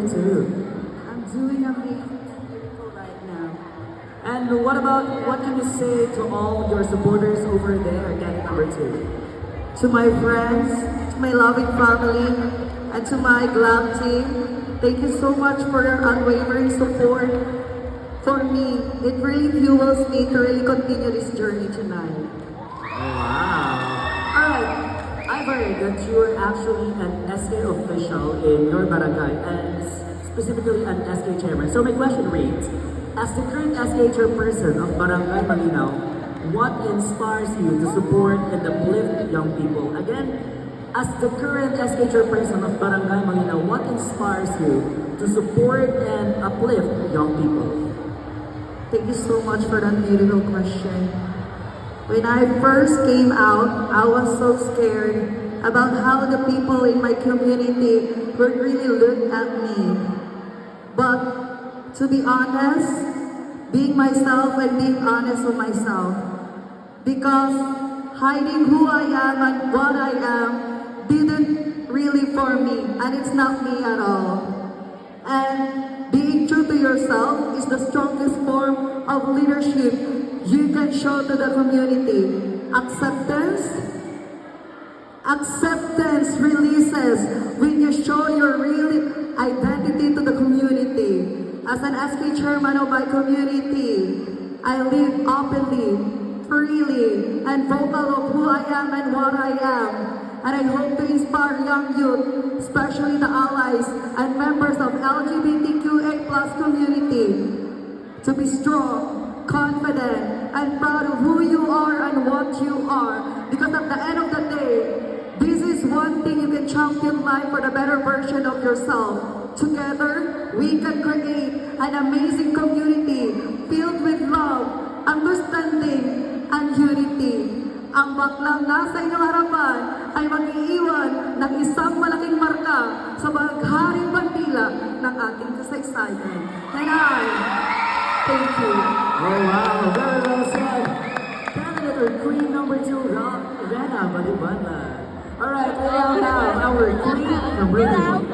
number two? I'm doing amazing right now. And what can you say to all your supporters over there, Daddy number two? To my friends, to my loving family, and to my glam team, thank you so much for your unwavering support. For me, it really fuels me to really continue this journey tonight. Wow. Alright, I've heard that you're actually an SK official in your barangay and specifically an SK chairman. So my question reads, as the current SK chairperson of Barangay Malinaw, what inspires you to support and uplift young people? Again, as the current SK chairperson of Barangay Malinaw, what inspires you to support and uplift young people? Thank you so much for that beautiful question. When I first came out, I was so scared about how the people in my community would really look at me. But to be honest, being myself and being honest with myself, because hiding who I am and what I am didn't really for me, and it's not me at all. And being true to yourself is the strongest form of leadership you can show to the community. Acceptance releases when you show your real identity to the community. As an SK chairman of my community, I live openly, freely, and vocal of who I am and what I am. And I hope to inspire young youth, especially the allies and members of LGBTQA+ community, to be strong, confident, and proud of who you are and what you are. Because at the end of the day, this is one thing you can champion life for the better version of yourself. Together, we can create an amazing community filled with love, understanding, and unity. Ang baklang nasa inyong harapan ay mag-iiwan ng isang malaking marka sa bagharing bandila ng ating kasaysayan. And I thank you. Oh wow, very well said. Candidate or queen number two, Rena Balibana. Alright, we now have our queen number three.